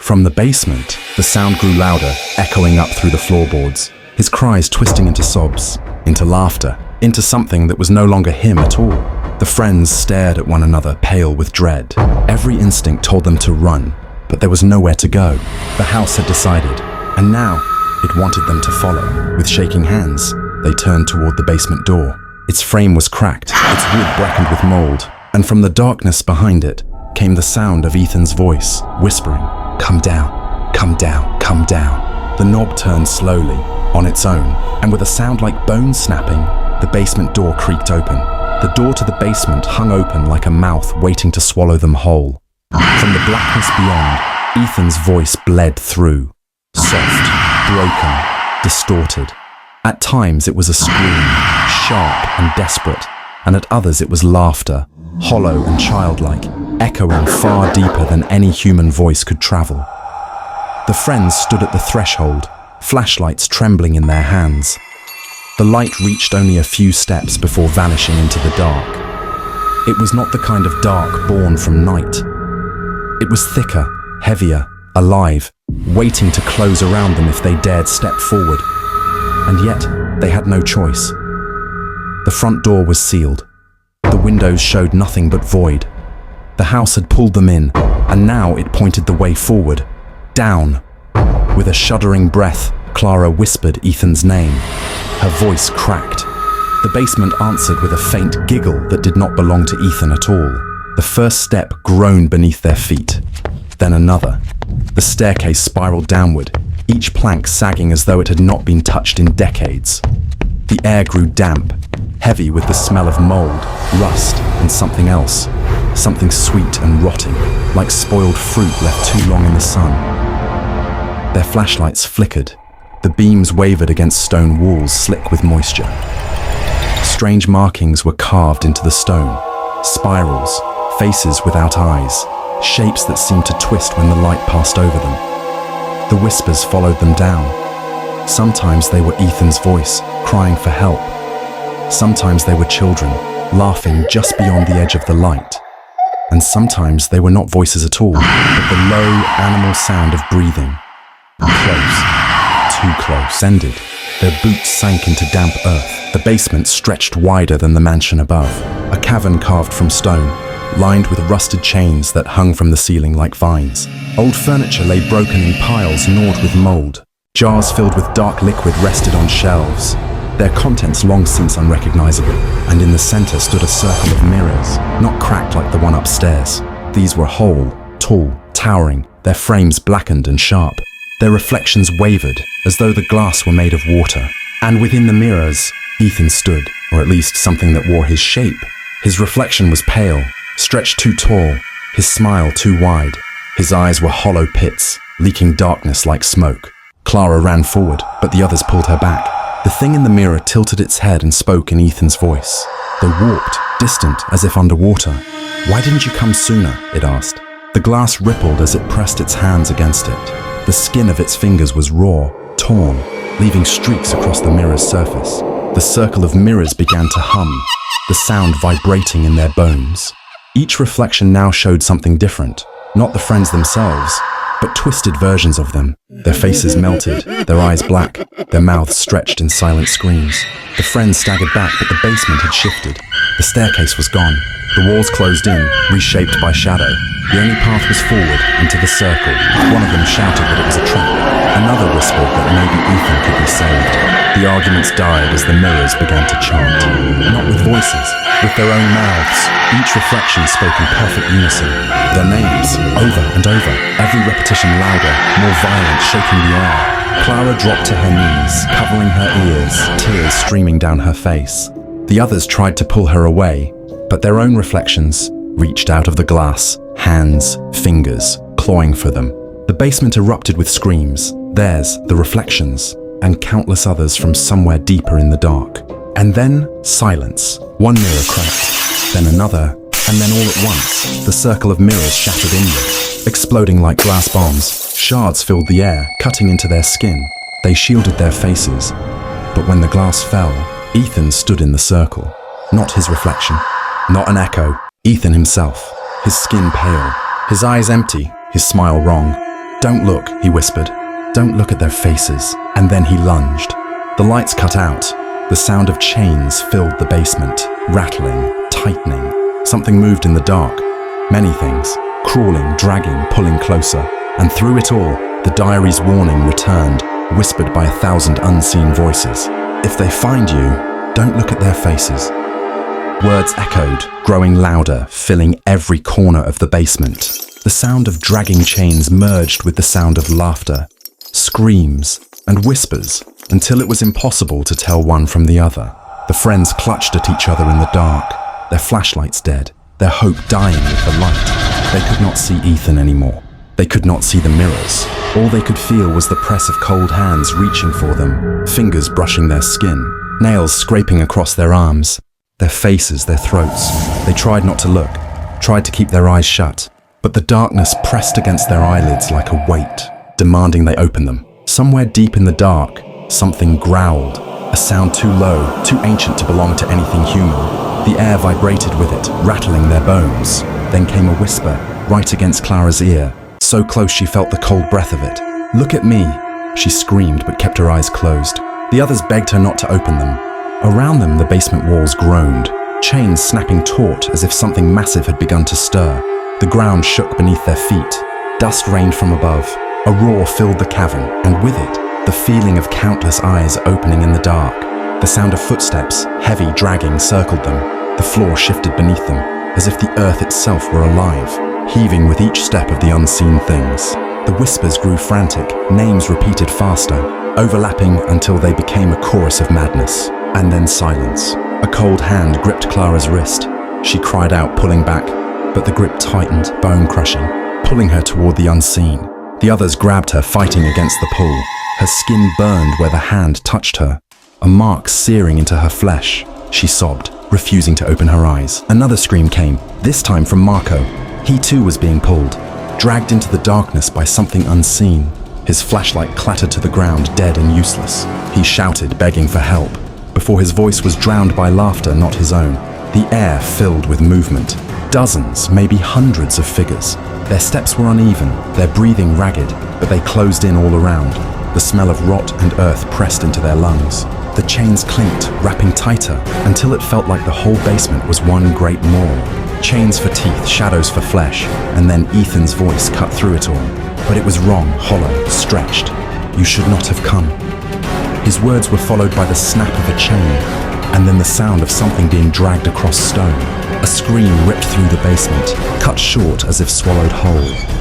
From the basement, the sound grew louder, echoing up through the floorboards, his cries twisting into sobs, into laughter, into something that was no longer him at all. The friends stared at one another, pale with dread. Every instinct told them to run, but there was nowhere to go. The house had decided, and now it wanted them to follow. With shaking hands, they turned toward the basement door. Its frame was cracked, its wood blackened with mold, and from the darkness behind it came the sound of Ethan's voice, whispering, "Come down, come down, come down." The knob turned slowly, on its own, and with a sound like bone snapping, the basement door creaked open. The door to the basement hung open like a mouth waiting to swallow them whole. From the blackness beyond, Ethan's voice bled through, soft, broken, distorted. At times it was a scream, sharp and desperate, and at others it was laughter, hollow and childlike, echoing far deeper than any human voice could travel. The friends stood at the threshold, flashlights trembling in their hands. The light reached only a few steps before vanishing into the dark. It was not the kind of dark born from night. It was thicker, heavier, alive, waiting to close around them if they dared step forward. And yet, they had no choice. The front door was sealed. The windows showed nothing but void. The house had pulled them in, and now it pointed the way forward, down. With a shuddering breath, Clara whispered Ethan's name. Her voice cracked. The basement answered with a faint giggle that did not belong to Ethan at all. The first step groaned beneath their feet. Then another. The staircase spiraled downward, each plank sagging as though it had not been touched in decades. The air grew damp, heavy with the smell of mold, rust, and something else. Something sweet and rotting, like spoiled fruit left too long in the sun. Their flashlights flickered. The beams wavered against stone walls slick with moisture. Strange markings were carved into the stone. Spirals, faces without eyes, shapes that seemed to twist when the light passed over them. The whispers followed them down. Sometimes they were Ethan's voice, crying for help. Sometimes they were children, laughing just beyond the edge of the light. And sometimes they were not voices at all, but the low, animal sound of breathing. Close. Too close. Ended. Their boots sank into damp earth. The basement stretched wider than the mansion above, a cavern carved from stone, lined with rusted chains that hung from the ceiling like vines. Old furniture lay broken in piles gnawed with mold. Jars filled with dark liquid rested on shelves, their contents long since unrecognizable, and in the center stood a circle of mirrors, not cracked like the one upstairs. These were whole, tall, towering, their frames blackened and sharp. Their reflections wavered, as though the glass were made of water. And within the mirrors, Ethan stood, or at least something that wore his shape. His reflection was pale, stretched too tall, his smile too wide. His eyes were hollow pits, leaking darkness like smoke. Clara ran forward, but the others pulled her back. The thing in the mirror tilted its head and spoke in Ethan's voice, though warped, distant, as if underwater. "Why didn't you come sooner?" it asked. The glass rippled as it pressed its hands against it. The skin of its fingers was raw, torn, leaving streaks across the mirror's surface. The circle of mirrors began to hum, the sound vibrating in their bones. Each reflection now showed something different, not the friends themselves, but twisted versions of them. Their faces melted, their eyes black, their mouths stretched in silent screams. The friends staggered back, but the basement had shifted. The staircase was gone. The walls closed in, reshaped by shadow. The only path was forward, into the circle. One of them shouted that it was a trap. Another whispered that maybe Ethan could be saved. The arguments died as the mirrors began to chant. Not with voices, with their own mouths. Each reflection spoke in perfect unison. Their names, over and over. Every repetition louder, more violent, shaking the air. Clara dropped to her knees, covering her ears, tears streaming down her face. The others tried to pull her away, but their own reflections reached out of the glass, hands, fingers, clawing for them. The basement erupted with screams, theirs, the reflections, and countless others from somewhere deeper in the dark. And then, silence. One mirror cracked, then another, and then all at once, the circle of mirrors shattered inward, exploding like glass bombs. Shards filled the air, cutting into their skin. They shielded their faces. But when the glass fell, Ethan stood in the circle. Not his reflection, not an echo. Ethan himself, his skin pale, his eyes empty, his smile wrong. "Don't look," he whispered. "Don't look at their faces." And then he lunged. The lights cut out. The sound of chains filled the basement, rattling, tightening. Something moved in the dark. Many things, crawling, dragging, pulling closer. And through it all, the diary's warning returned, whispered by 1,000 unseen voices. "If they find you, don't look at their faces." Words echoed, growing louder, filling every corner of the basement. The sound of dragging chains merged with the sound of laughter, screams, and whispers, until it was impossible to tell one from the other. The friends clutched at each other in the dark, their flashlights dead, their hope dying with the light. They could not see Ethan anymore. They could not see the mirrors. All they could feel was the press of cold hands reaching for them, fingers brushing their skin, nails scraping across their arms, their faces, their throats. They tried not to look, tried to keep their eyes shut, but the darkness pressed against their eyelids like a weight, demanding they open them. Somewhere deep in the dark, something growled, a sound too low, too ancient to belong to anything human. The air vibrated with it, rattling their bones. Then came a whisper, right against Clara's ear, so close she felt the cold breath of it. "Look at me," she screamed but kept her eyes closed. The others begged her not to open them. Around them, the basement walls groaned, chains snapping taut as if something massive had begun to stir. The ground shook beneath their feet. Dust rained from above. A roar filled the cavern, and with it, the feeling of countless eyes opening in the dark. The sound of footsteps, heavy dragging, circled them. The floor shifted beneath them, as if the earth itself were alive, heaving with each step of the unseen things. The whispers grew frantic, names repeated faster, overlapping until they became a chorus of madness. And then silence. A cold hand gripped Clara's wrist. She cried out, pulling back, but the grip tightened, bone-crushing, pulling her toward the unseen. The others grabbed her, fighting against the pull. Her skin burned where the hand touched her, a mark searing into her flesh. She sobbed, refusing to open her eyes. Another scream came, this time from Marco. He too was being pulled, dragged into the darkness by something unseen. His flashlight clattered to the ground, dead and useless. He shouted, begging for help, before his voice was drowned by laughter not his own. The air filled with movement. Dozens, maybe hundreds of figures. Their steps were uneven, their breathing ragged, but they closed in all around. The smell of rot and earth pressed into their lungs. The chains clinked, wrapping tighter, until it felt like the whole basement was one great maw. Chains for teeth, shadows for flesh, and then Ethan's voice cut through it all. But it was wrong, hollow, stretched. "You should not have come." His words were followed by the snap of a chain, and then the sound of something being dragged across stone. A scream ripped through the basement, cut short as if swallowed whole.